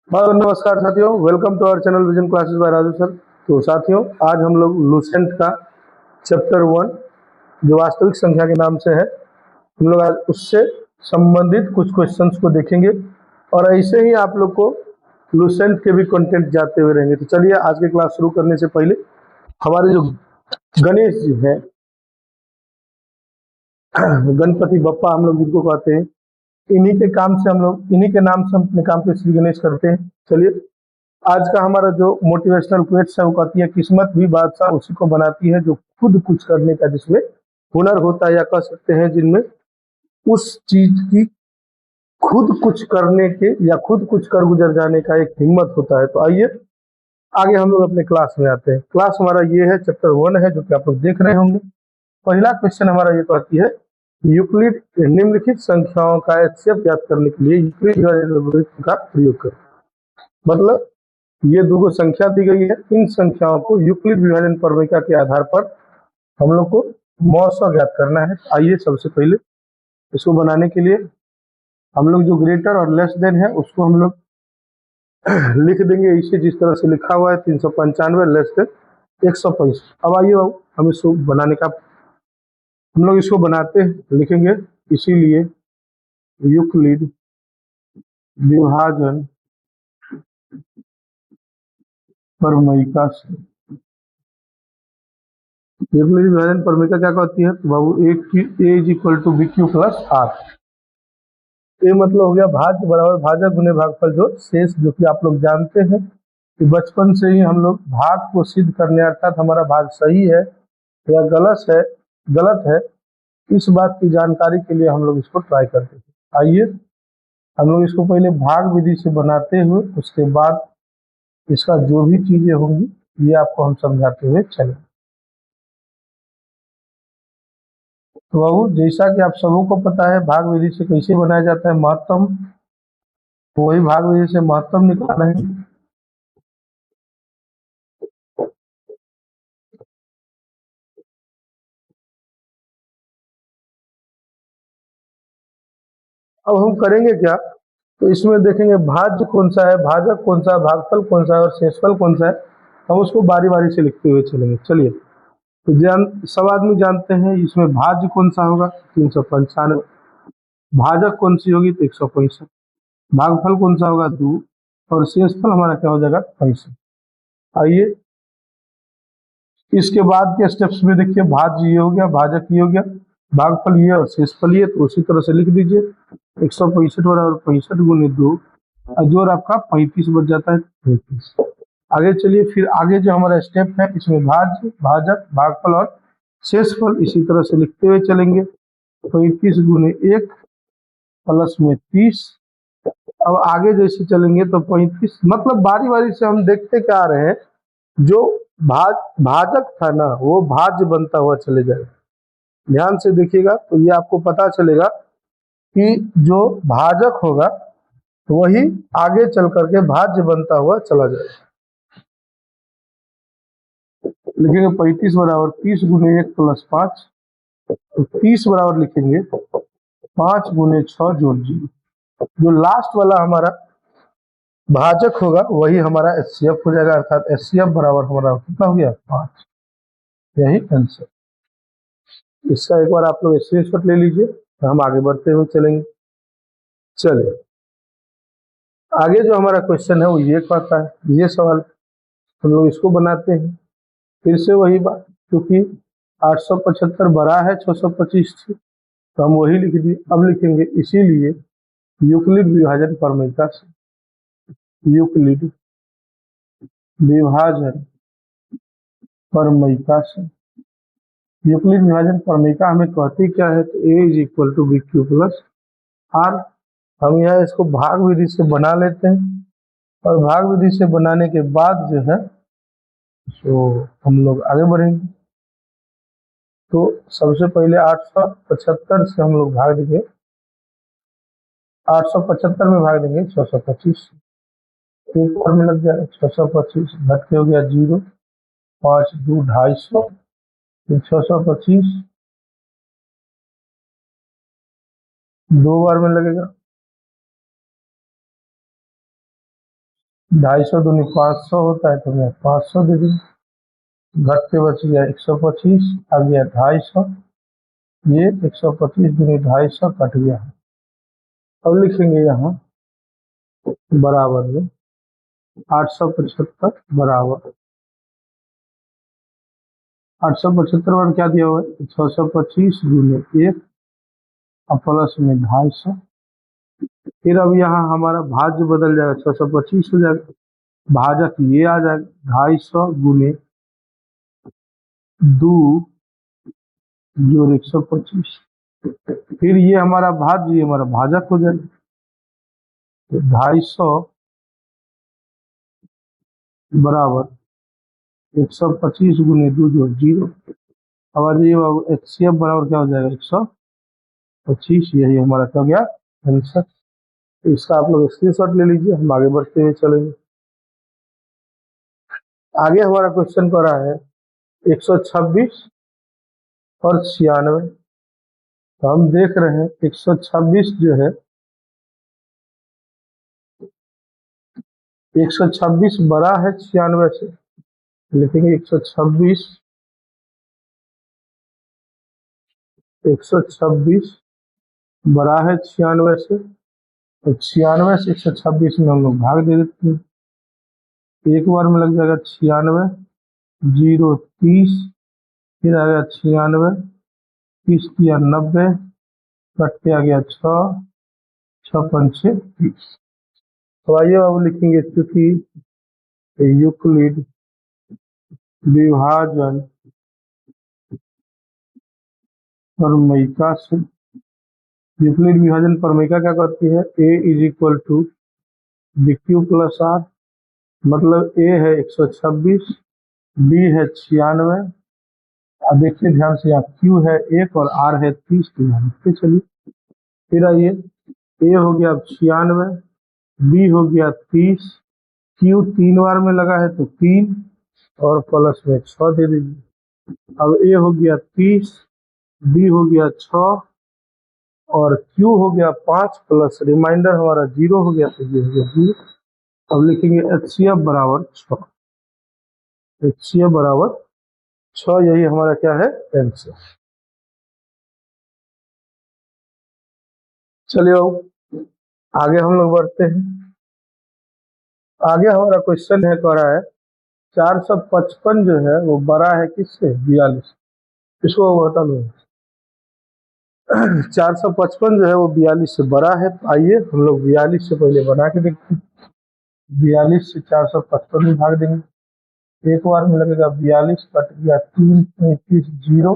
Hello नमस्कार साथियों, welcome to our channel Vision Classes by Raju sir. तो साथियों, आज हम लोग लूसेंट का चैप्टर 1 जो वास्तविक संख्या के नाम से है, हम लोग आज उससे संबंधित कुछ क्वेश्चंस को देखेंगे और ऐसे ही आप लोग को लूसेंट के भी कंटेंट जाते हुए रहेंगे। तो चलिए, आज की क्लास शुरू करने से पहले हमारे जो गणेश जी हैं, गणपति बप्पा हम लोग जिनको कहते हैं, इन्हीं के नाम से हम अपने काम पे श्री गणेश करते हैं। चलिए, आज का हमारा जो मोटिवेशनल क्वेट्स है वो कहती है, किस्मत भी बादशाह उसी को बनाती है जो खुद कुछ करने का जिसमें हुनर होता है, या कह सकते हैं जिनमें उस चीज की खुद कुछ करने के या खुद कुछ कर गुजर जाने का एक हिम्मत होता है। तो आइए आगे हम लोग अपने क्लास में आते हैं। क्लास हमारा ये है, चैप्टर 1 है, जो कि आप लोग देख रहे होंगे। पहला क्वेश्चन हमारा ये कहती है, यूक्लिड निम्नलिखित संख्याओं का एचसीएफ ज्ञात करने के लिए यूक्लिड एल्गोरिथम का प्रयोग करें। मतलब ये दो संख्या दी गई है, इन संख्याओं को यूक्लिड विभाजन प्रमेय के आधार पर हम लोग को मौसा ज्ञात करना है। आइए, सबसे पहले इसको बनाने के लिए हम लोग जो ग्रेटर और लेस देन है उसको हम लोग लिख देंगे इसे जिस तरह से लिखा हुआ है, 395 लेस देन 165। अब आइए हम इसको बनाने का हम लोग इसको बनाते हैं, लिखेंगे इसीलिए यूक्लिड विभाजन प्रमेय से यूक्लिड विभाजन प्रमेय क्या कहती है तो बाबू, A is equal to B Q plus R. ये मतलब हो गया भाज्य बराबर भाजक गुने भागफल जो शेष, जो कि आप लोग जानते हैं कि बचपन से ही हम लोग भाग को सिद्ध करने, अर्थात हमारा भाग सही है या गलत है, इस बात की जानकारी के लिए हम लोग इसको ट्राई करते थे। आइए हम लोग इसको पहले भाग विधि से बनाते हुए उसके बाद इसका जो भी चीजें होंगी ये आपको हम समझाते हुए चले। तो बाबू, जैसा कि आप सबों को पता है भाग विधि से कैसे बनाया जाता है महत्तम, तो वही भाग विधि से महत्तम निकालना है। अब हम करेंगे क्या, तो इसमें देखेंगे भाज्य कौन सा है, भाजक कौन सा है, भागफल कौन सा है और शेषफल कौन सा है। हम उसको बारी बारी से लिखते हुए चलेंगे। चलिए, तो सब आदमी जानते हैं इसमें भाज्य कौन सा होगा, 395। भाजक कौन सी होगी तो 165। भागफल कौन सा होगा, 2। और शेषफल हमारा क्या हो जाएगा, 65। आइए इसके बाद के स्टेप्स में देखिए, भाज्य ये हो गया, भाजक ये हो गया, भागफल ये और शेषफल ये, तो उसी तरह से लिख दीजिए 165 बराबर 65 गुने 2, जोड़ आपका 35 बच जाता है, 35। आगे चलिए, फिर आगे जो हमारा स्टेप है इसमें भाज्य भाजक भागफल और शेषफल इसी तरह से लिखते हुए चलेंगे। 35 गुने 1 प्लस में 30। अब आगे जैसे चलेंगे तो 35, मतलब बारी बारी से हम देखते क्या आ रहे हैं, जो भाजक था ना वो भाज्य बनता हुआ चले जाएगा। ध्यान से देखिएगा तो ये आपको पता चलेगा कि जो भाजक होगा वही आगे चल करके भाज्य बनता हुआ चला जाएगा। लिखेंगे 35 बराबर 30 गुने 1 प्लस 5, तो 30 बराबर लिखेंगे 5 गुने 6 जोड़ 0। जो लास्ट वाला हमारा भाजक होगा वही हमारा एचसीएफ हो जाएगा, अर्थात एचसीएफ बराबर हमारा कितना हो गया, 5। यही आंसर। इसका एक बार आप लोग स्क्रीनशॉट ले लीजिए, तो हम आगे बढ़ते हुए चलेंगे। चलिए, आगे जो हमारा क्वेश्चन है वो ये कहता है, ये सवाल हम लोग इसको बनाते हैं। फिर से वही बात, क्योंकि 875 बड़ा है 625 से, तो हम वही लिख दिए। अब लिखेंगे इसीलिए यूक्लिड विभाजन प्रमेय से, यूक्लिड विभाजन प्रमेय से, यूक्लिड विभाजन प्रमेय हमें कहती क्या है, तो A is equal to B Q plus R. हम यहाँ इसको भाग विधि से बना लेते हैं, और भाग विधि से बनाने के बाद जो है तो हम लोग आगे बढ़ेंगे। तो सबसे पहले 875 से हम लोग भाग देंगे, 875 में भाग देंगे 625, एक और में लग जाएगा 625 घट के हो गया 0, 5 2 250, फिर 625 दो बार में लगेगा 250 दूनी 500 होता है, तो मैं 500 दे दूंगा। घट के बच गया 125, आ गया 250। ये 125 दूनी 250 कट गया। अब लिखेंगे यहाँ बराबर में 875 बराबर 875 पर क्या दिया हुआ है 625 गुने 1 और प्लस में 250। फिर अब यहाँ हमारा भाज्य बदल जाएगा, 625 हो जाएगा, भाजक ये आ जाएगा 250 गुने 2 जोड़ 125। फिर ये हमारा भाज्य, ये हमारा भाजक हो जाएगा, तो 250 बराबर 125 गुने 2 जोड़ 0। अब आ जाइए बाबू, HCF बराबर क्या हो जाएगा 125। यही हमारा क्या गया आंसर। तो इसका आप लोग स्क्रीनशॉट ले लीजिए, हम आगे बढ़ते हुए चलेंगे। आगे हमारा क्वेश्चन कर रहा है 126 और 96। तो हम देख रहे हैं 126 जो है 126 बड़ा है 96 से, लिखेंगे 126 बड़ा है 96 से, तो 96 से 126 में हम लोग भाग दे देते हैं। एक बार में लग जाएगा 96, 0 30, फिर आ गया 96, 30 किया 90, कट के आ गया 6, 6 पंचे 30। तो आइए अब लिखेंगे, चूंकि यूक्लिड विभाजन प्रमेयिका से, यूक्लिड विभाजन प्रमेयिका क्या करती है, a is equal to BQ plus r, मतलब a है 126, b है 96। अब देखिए ध्यान से, यहाँ q है 1 और r है 30, तो यहाँ लिखते चलिए। फिर आइए, a हो गया 96, b हो गया 30, q 3 बार में लगा है तो 3 और प्लस में 6 दे दीजिए। अब a हो गया 30, b हो गया 6 और q हो गया 5 प्लस रिमाइंडर हमारा 0 हो गया, तो ये हो गया 0। अब लिखेंगे HCF बराबर 6, HCF बराबर 6, यही हमारा क्या है आंसर। चलिए अब आगे हम लोग बढ़ते हैं। आगे हमारा क्वेश्चन है, कह रहा है 455 जो है वो बड़ा है किससे 42, इसको हटा लो। 455 जो है वो 42 से बड़ा है, तो आइए हम लोग 42 से पहले बना के देखते हैं। 42 से 455 में भाग देंगे, एक बार में लगेगा 42, कट गया 3, 35 0,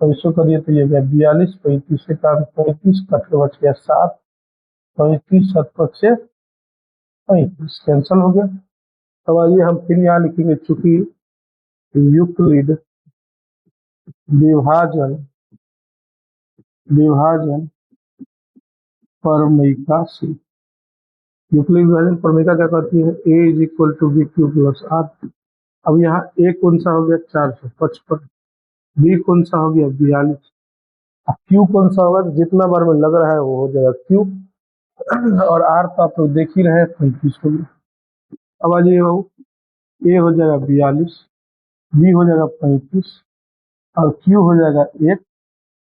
तो इसको करिए तो ये गया 42, 35 से काम 35, कट के बच गया 7, 35 7 से 35 कैंसिल हो गया। अब आइए हम फिर यहाँ लिखेंगे, चूंकि यूक्लिड विभाजन विभाजन प्रमेयिका से, यूक्लिड विभाजन प्रमेयिका क्या करती है, a is equal to BQ plus r. अब यहाँ a कौन सा हो गया 455, b कौन सा हो गया 42, अब q कौन सा होगा, जितना बार में लग रहा है वो हो जाएगा q, और r तो आप लोग देख ही रहे हैं 35 हो गया। अब आ जाइए बाबू, a हो जाएगा 42, b हो जाएगा 35 और q हो जाएगा 1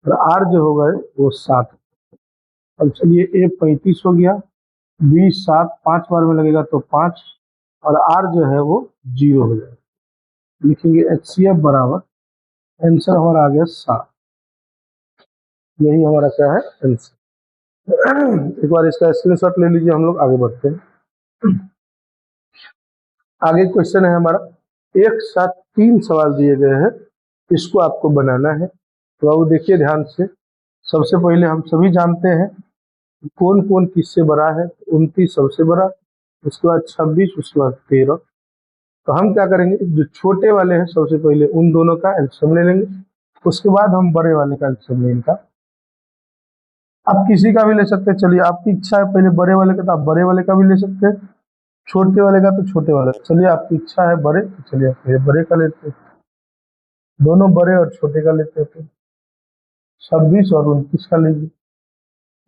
और r जो होगा वो 7। अब चलिए a 35 हो गया, b 7, 5 बार में लगेगा तो 5 और r जो है वो 0 हो जाएगा। लिखेंगे HCF बराबर, आंसर हमारा आ गया 7, यही हमारा क्या है आंसर। एक बार इसका स्क्रीनशॉट ले लीजिए, हम लोग आगे बढ़ते हैं। आगे क्वेश्चन है हमारा, एक साथ 3 सवाल दिए गए हैं, इसको आपको बनाना है। तो अब देखिए ध्यान से, सबसे पहले हम सभी जानते हैं कौन कौन किससे बड़ा है, 29 सबसे बड़ा, उसके बाद 26, उसके बाद 13। तो हम क्या करेंगे, जो छोटे वाले हैं सबसे पहले उन दोनों का एल्सियम ले लेंगे, उसके बाद हम बड़े वाले का एल्सियम लेंगे। इनका आप किसी का भी ले सकते हैं, चलिए आपकी इच्छा है पहले बड़े वाले का, तो आप बड़े वाले का भी ले सकते हैं, छोटे वाले का तो छोटे वाले, चलिए आपकी इच्छा है बड़े, तो चलिए आप पहले बड़े का लेते हैं, दोनों बड़े और छोटे का लेते हैं। 26 और 29 का लीजिए,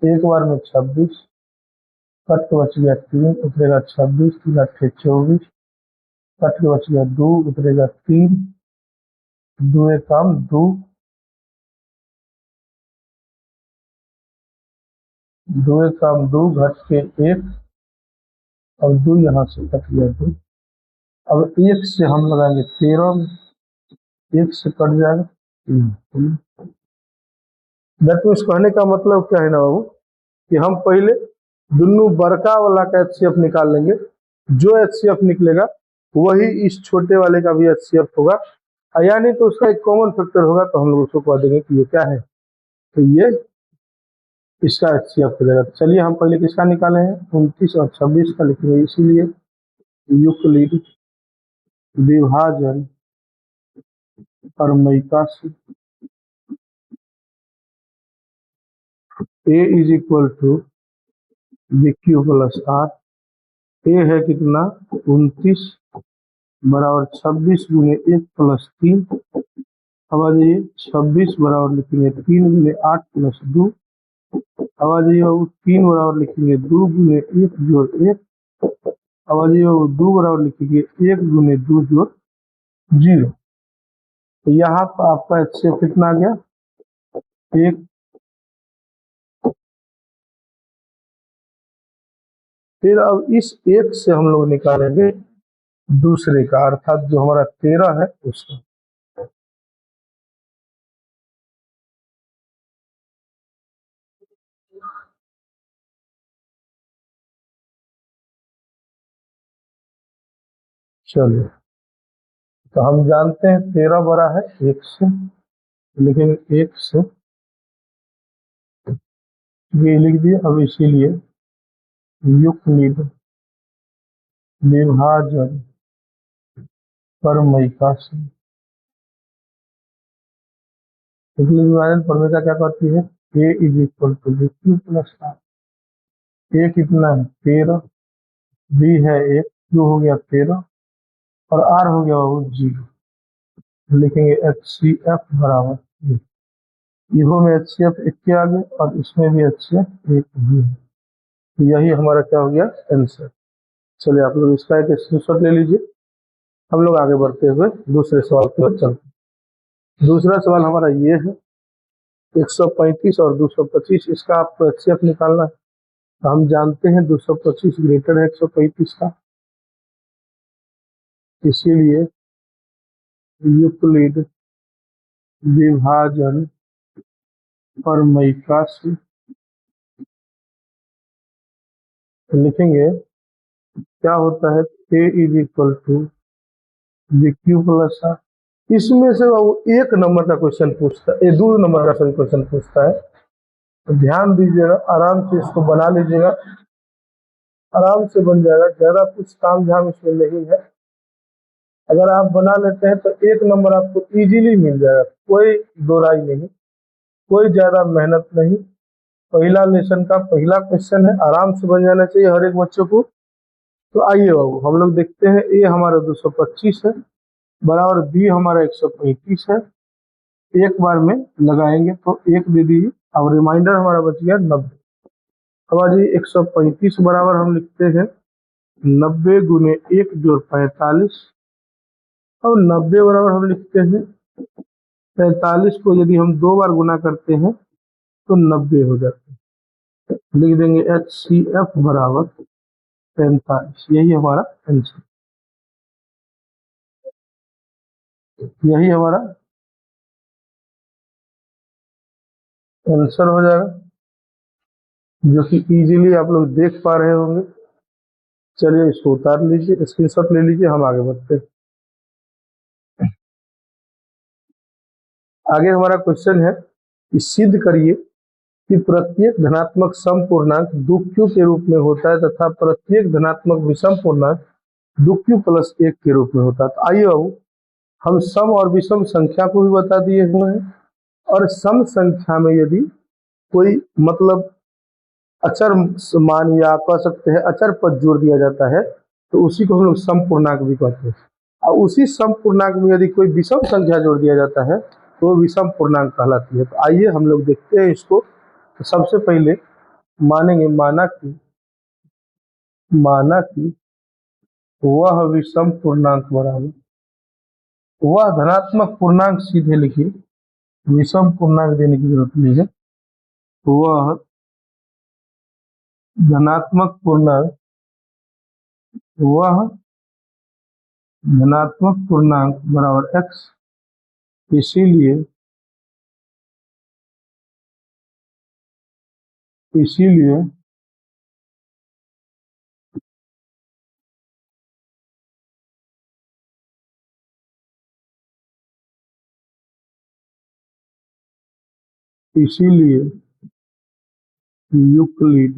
एक बार में 26 कट के बच गया 3, उतरेगा 26, 3 8 24, कट के बच गया 2, उतरेगा 3, 2 एक काम 2, 2 एक काम 2, घट के 1 और 2 यहाँ से कट गया 2। अब 1 से हम लगाएंगे 13, 1 से कट जाएगा 3। देखो इस कहने का मतलब क्या है ना बाबू, कि हम पहले दोनों बड़का वाला का एचसीएफ निकाल लेंगे, जो एचसीएफ निकलेगा वही इस छोटे वाले का भी एचसीएफ होगा, यानी तो उसका एक कॉमन फैक्टर होगा, तो हम लोग उसको कह देंगे कि ये क्या है, तो ये इसका एचसीएफ हो जाएगा। तो चलिए हम पहले किसका निकाले हैं, 29 और 26 का लिखेंगे, इसीलिए यूक्लिड विभाजन प्रमेयिका से A is equal to B Q plus R. A है कितना 29 बराबर 26 गुने 1 प्लस 3। अब आ जाइए 26 बराबर लिखेंगे 3 गुने 8 प्लस 2। अब आ जाइए 3 बराबर लिखेंगे 2 गुने 1 जोड़ 1। अब आ जाइए 2 बराबर लिखेंगे 1 गुने 2 जोड़ 0। तो यहाँ पर आपका एचसीएफ कितना आ गया 1। फिर अब इस 1 से हम लोग निकालेंगे दूसरे का, अर्थात जो हमारा 13 है उसका। चलिए तो हम जानते हैं 13 बड़ा है 1 से, लेकिन 1 से ये लिख दिए। अब इसीलिए यूक्लिड विभाजन प्रमेयिका से, यूक्लिड विभाजन प्रमेयिका क्या कहती है, A is equal to B Q plus R. A कितना है 13, बी है 1, क्यू हो गया 13 और आर हो गया 0। लिखेंगे एच सी एफ बराबर, इहो में एच सी एफ 1 के आगे और इसमें भी एच सी एफ 1 ही है। तो यही हमारा क्या हो गया आंसर। चलिए आप लोग इसका एक स्क्रीनशॉट ले लीजिए। हम लोग आगे बढ़ते हुए दूसरे सवाल की ओर चलते हैं। दूसरा सवाल हमारा ये है 135 और 225, इसका आपको एचसीएफ निकालना है। तो हम जानते हैं 225 ग्रेटर है 135 का, इसीलिए यूक्लिड विभाजन प्रमेयिका से लिखेंगे क्या होता है, A is equal to B Q plus R. इसमें से वो 1 नंबर का क्वेश्चन पूछता है, 2 नंबर का सही क्वेश्चन पूछता है, तो ध्यान दीजिएगा, आराम से इसको बना लीजिएगा, आराम से बन जाएगा, ज्यादा कुछ ताम झाम इसमें नहीं है। अगर आप बना लेते हैं तो 1 नंबर आपको इजीली मिल जाएगा, कोई दो राय नहीं, कोई ज्यादा मेहनत नहीं। पहला लेसन का पहला क्वेश्चन है, आराम से बन जाना चाहिए हर एक बच्चों को। तो आइए बाबू हम लोग देखते हैं, ए हमारा 225 है बराबर बी हमारा 135 है। एक बार में लगाएंगे तो 1 दे दीजिए, अब रिमाइंडर हमारा बच गया 90। अब आ जाइए 135 बराबर हम लिखते हैं 90 गुने 1 जोड़ 45। और 90 बराबर हम लिखते हैं 45 को यदि हम 2 बार गुना करते हैं तो 90 हो जाते हैं। लिख देंगे एच सी एफ बराबर 45, यही हमारा आंसर, यही हमारा आंसर हो जाएगा, जो कि इजीली आप लोग देख पा रहे होंगे। चलिए इसको उतार लीजिए, स्क्रीनशॉट ले लीजिए, हम आगे बढ़ते हैं। आगे हमारा क्वेश्चन है कि सिद्ध करिए कि प्रत्येक धनात्मक सम पूर्णांक 2q के रूप में होता है तथा प्रत्येक धनात्मक विषम पूर्णांक 2q प्लस 1 के रूप में होता है। तो आइए बाबू हम सम और विषम संख्या को भी बता दिए हुए हैं, और सम संख्या में यदि कोई मतलब अचर मान या कह सकते हैं अचर पद जोड़ दिया जाता है तो उसी को हम लोग सम पूर्णांक भी कहते हैं। और उसी सम पूर्णांक में यदि कोई विषम संख्या जोड़ दिया जाता है तो वो विषम पूर्णांक कहलाती है। तो आइए हम लोग देखते हैं इसको। तो सबसे पहले मानेंगे, माना कि माना कि वह विषम पूर्णांक बराबर, वह धनात्मक पूर्णांक सीधे लिखिए, विषम पूर्णांक देने की जरूरत नहीं है। वह धनात्मक पूर्णांक, वह धनात्मक पूर्णांक बराबर x, इसीलिए इसीलिए इसीलिए यूक्लिड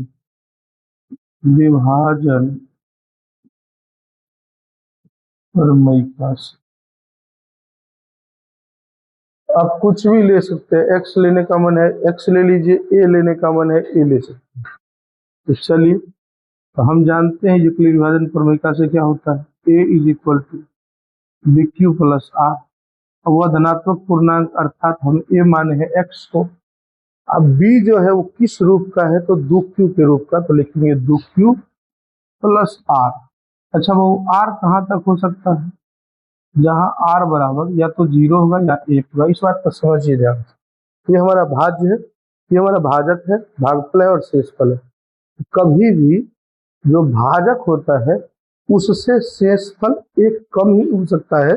विभाजन प्रमेय से आप कुछ भी ले सकते हैं। एक्स लेने का मन है एक्स ले लीजिए, ए लेने का मन है ए ले सकते हैं। तो चलिए, तो हम जानते हैं यूक्लिड विभाजन प्रमेय से क्या होता है, A is equal to B Q plus R. वह धनात्मक पूर्णांक अर्थात हम ए माने हैं एक्स को। अब बी जो है वो किस रूप का है, तो दो क्यू के रूप का, तो लिखेंगे दो क्यू प्लस आर। अच्छा, वो आर कहाँ तक हो सकता है, जहां आर बराबर या तो 0 होगा या 1 होगा। इस बात को समझिए ध्यान से। ये हमारा भाज्य है, ये हमारा भाजक है, भागफल है और शेषफल है। कभी भी जो भाजक होता है उससे शेषफल एक कम ही हो सकता है,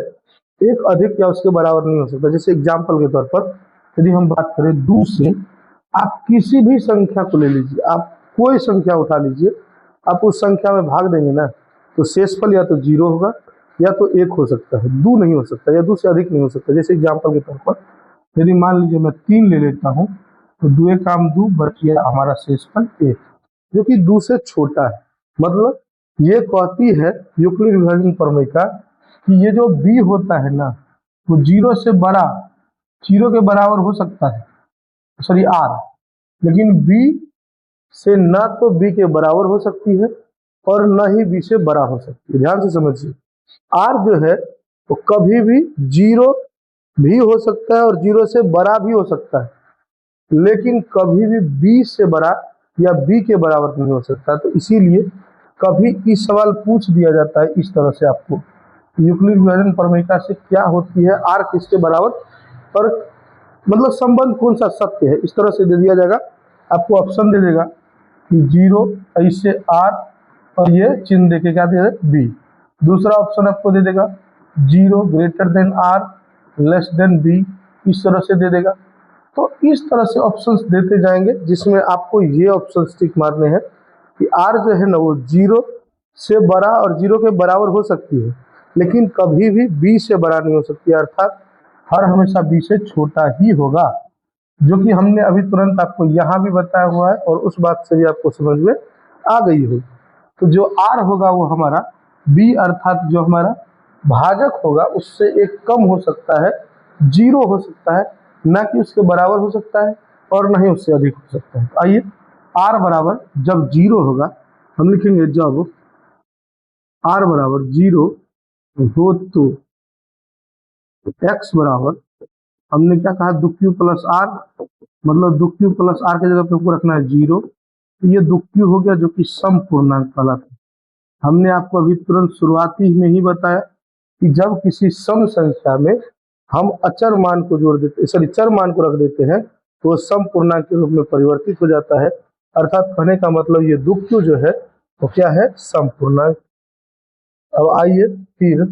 एक अधिक या उसके बराबर नहीं हो सकता। जैसे एग्जाम्पल के तौर पर यदि हम बात करें दो से, आप किसी भी संख्या को ले लीजिए, आप कोई संख्या उठा लीजिए, आप उस संख्या में भाग देंगे ना, तो शेषफल या तो 0 होगा या तो 1 हो सकता है, 2 नहीं हो सकता या 2 से अधिक नहीं हो सकता। जैसे एग्जाम्पल के तौर पर यदि मान लीजिए मैं 3 ले लेता हूँ, तो 2 एक काम 2 बच गया हमारा शेषफल 1, जो कि 2 से छोटा है। मतलब ये कहती है यूक्लिड विभाजन प्रमेय का कि ये जो b होता है ना, वो 0 से बड़ा, 0 के बराबर हो सकता है, सॉरी r, लेकिन b से ना तो b के बराबर हो सकती है और न ही b से बड़ा हो सकती है। ध्यान से समझिए, r जो है वो कभी भी 0 भी हो सकता है और 0 से बड़ा भी हो सकता है, लेकिन कभी भी b से बड़ा या b के बराबर नहीं हो सकता। तो इसीलिए कभी इस सवाल पूछ दिया जाता है इस तरह से आपको, यूक्लिड विभाजन प्रमेय से क्या होती है, r किसके बराबर, और मतलब संबंध कौन सा सत्य है, इस तरह से दे दिया जाएगा। आपको ऑप्शन दे देगा कि 0 ऐसे r और ये चिन्ह देके क्या दे b। दूसरा ऑप्शन आपको दे देगा 0 greater than r less than b, इस तरह से दे देगा। तो इस तरह से ऑप्शंस देते जाएंगे, जिसमें आपको ये ऑप्शन टिक मारने हैं कि r जो है ना वो 0 से बड़ा और 0 के बराबर हो सकती है, लेकिन कभी भी b से बड़ा नहीं हो सकती, अर्थात हर हमेशा b से छोटा ही होगा, जो कि हमने अभी तुरंत आपको यहाँ भी बताया हुआ है और उस बात से भी आपको समझ में आ गई हो। तो जो r होगा वो हमारा b अर्थात जो हमारा भाजक होगा उससे एक कम हो सकता है, 0 हो सकता है, ना कि उसके बराबर हो सकता है और ना ही उससे अधिक हो सकता है। आइए, r बराबर जब 0 होगा, हम लिखेंगे जब r बराबर 0 हो तो x बराबर, हमने क्या कहा, दो क्यू प्लस आर, मतलब दो क्यू प्लस आर के जगह पे हमको रखना है 0। तो ये दो क्यू हो गया जो कि सम पूर्णांक कहलाता है। हमने आपको अभी तुरंत शुरुआती में ही बताया कि जब किसी सम संख्या में हम अचर मान को जोड़ देते, सॉरी चर मान को रख देते हैं, तो वो सम पूर्णांक के रूप में परिवर्तित हो जाता है। अर्थात कहने का मतलब ये दो क्यू जो है वो क्या है, सम पूर्णांक। अब आइए फिर,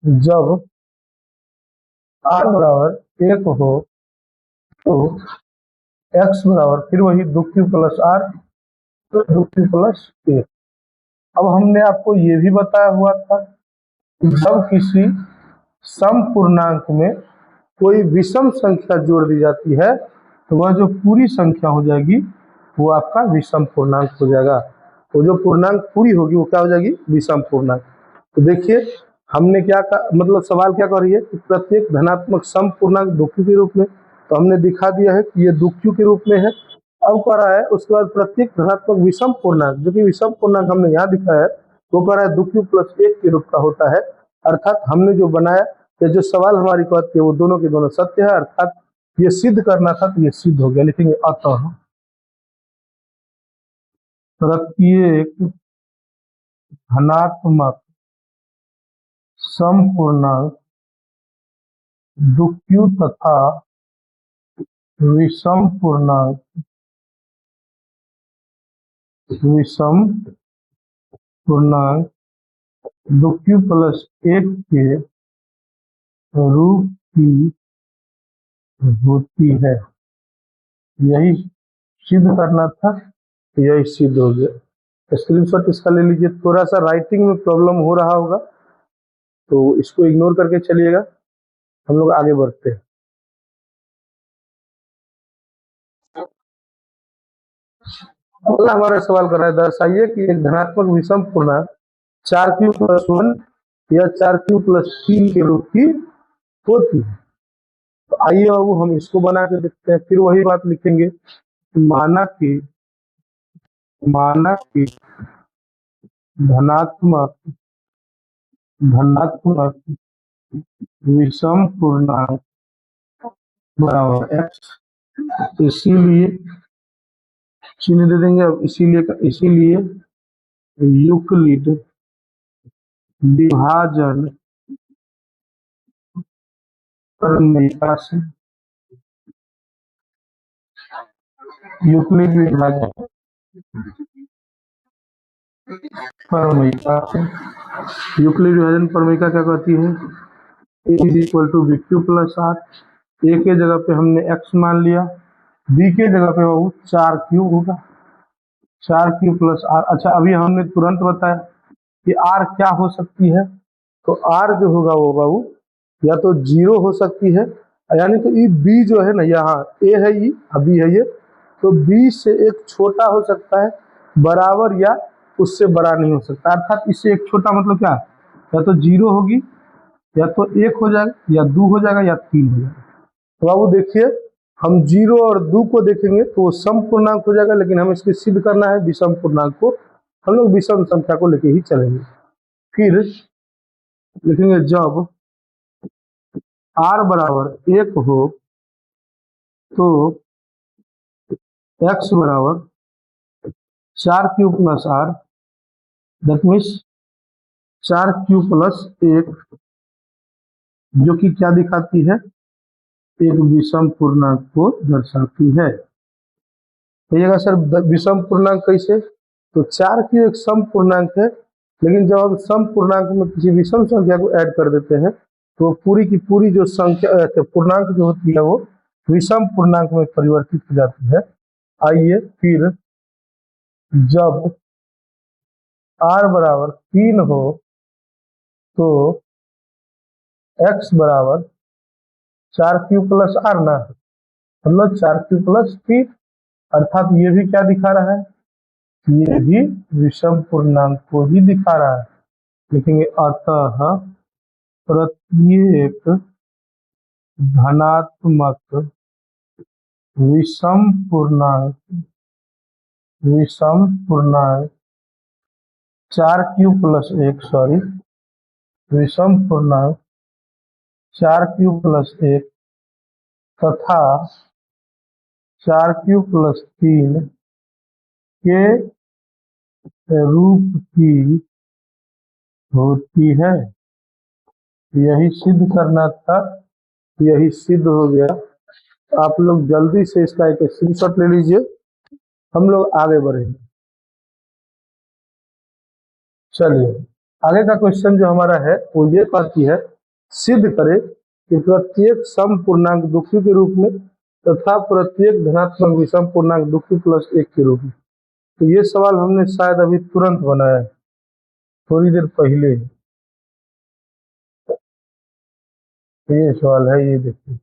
जब r बराबर 1 हो तो x बराबर फिर वही दो क्यू प्लस आर, तो दो क्यू प्लस 1। अब हमने आपको ये भी बताया हुआ था कि जब किसी सम पूर्णांक में कोई विषम संख्या जोड़ दी जाती है तो वह जो पूरी संख्या हो जाएगी वो आपका विषम पूर्णांक हो जाएगा। वो जो पूर्णांक पूरी होगी वो क्या हो जाएगी, विषम पूर्णांक। तो देखिए हमने क्या कहा, मतलब सवाल क्या कर रही है कि प्रत्येक धनात्मक सम पूर्णांक दो क्यू के रूप में, तो हमने दिखा दिया है कि ये दो क्यू के रूप में है। अब कह रहा है उसके बाद प्रत्येक धनात्मक विषम पूर्णांक, जो कि विषम पूर्णांक हमने यहाँ दिखाया है, वो कह रहा है दो क्यू प्लस 1 के रूप का होता है। अर्थात हमने जो बनाया या जो सवाल हमारी कहती है वो दोनों के दोनों सत्य है, अर्थात ये सिद्ध करना था तो ये सिद्ध हो गया। लिखेंगे अतः प्रत्येक धनात्मक समपूर्णांक दुक्यू तथा विषम पूर्णांक दुक्यू प्लस 1 के रूप की होती है। यही सिद्ध करना था, यही सिद्ध हो गया। स्क्रीनशॉट इसका ले लीजिए। थोड़ा सा राइटिंग में प्रॉब्लम हो रहा होगा तो इसको इग्नोर करके चलिएगा, हम लोग आगे बढ़ते हैं। अगला हमारा सवाल कर रहा है, दर्शाइए कि एक धनात्मक विषम पूर्णांक 4q+1 या 4q+3 के रूप की होती है। तो आइए बाबू हम इसको बना के देखते हैं। फिर वही बात लिखेंगे, माना कि धनात्मक विषम पूर्णांक बराबर x, इसीलिए चिन्ह दे देंगे। अब इसीलिए यूक्लिड विभाजन प्रमेयिका से यूक्लिड विभाजन प्रमेयिका क्या कहती है? a = bq+r। a के जगह पे हमने x मान लिया, b के जगह पे बाबू 4q होगा, 4q+r। अच्छा, अभी हमने तुरंत बताया कि r क्या हो सकती है, तो r जो होगा वो बाबू या तो 0 हो सकती है, यानी तो ये b जो है ना, यहाँ a है ये, b है ये, तो b से एक छोटा हो सकता है, बराबर या उससे बड़ा नहीं हो सकता। अर्थात इससे एक छोटा मतलब क्या, या तो 0 होगी, या तो 1 हो जाएगा, या 2 हो जाएगा, या 3 हो जाएगा। तो बाबू देखिए, हम 0 और 2 को देखेंगे तो वो सम पूर्णांक हो जाएगा, लेकिन हमें इसको सिद्ध करना है विषम पूर्णांक को, हम लोग विषम संख्या को लेके ही चलेंगे। फिर लिखेंगे जब r बराबर 1 हो तो x बराबर 4q+r, दैट मीन्स 4q+1, जो कि क्या दिखाती है, एक विषम पूर्णांक को दर्शाती है। कहिएगा सर विषम पूर्णांक कैसे? तो 4q एक सम पूर्णांक है, लेकिन जब हम सम पूर्णांक में किसी विषम संख्या को ऐड कर देते हैं तो पूरी की पूरी जो संख्या पूर्णांक जो होती है वो विषम पूर्णांक में परिवर्तित हो जाती है। आइए फिर जब r बराबर 3 हो तो x बराबर 4q+r ना, मतलब 4q+3, अर्थात ये भी क्या दिखा रहा है, ये भी विषम पूर्णांक को ही दिखा रहा है। लिखेंगे अतः प्रत्येक धनात्मक विषम पूर्णांक 4q+1 विषम पूर्णांक 4q+1 तथा 4q+3 के रूप की होती है। यही सिद्ध करना था, यही सिद्ध हो गया। आप लोग जल्दी से इसका एक स्क्रीनशॉट ले लीजिए, हम लोग आगे बढ़ेंगे। चलिए आगे का क्वेश्चन जो हमारा है वो ये कहती है, सिद्ध करें कि प्रत्येक सम पूर्णांक दुक्यू के रूप में तथा प्रत्येक धनात्मक विषम पूर्णांक दुक्यू+1 के रूप में। तो ये सवाल हमने शायद अभी तुरंत बनाया है, थोड़ी देर पहले। ये सवाल है, ये देखिए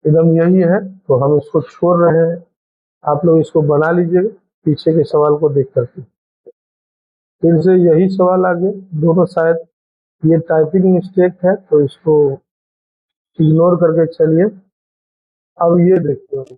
एकदम यही है, तो हम इसको छोड़ रहे हैं, आप लोग इसको बना लीजिएगा पीछे के सवाल को देख करके। फिर से यही सवाल आगे, दोनों शायद ये टाइपिंग मिस्टेक है तो इसको इग्नोर करके चलिए। अब ये देखिए,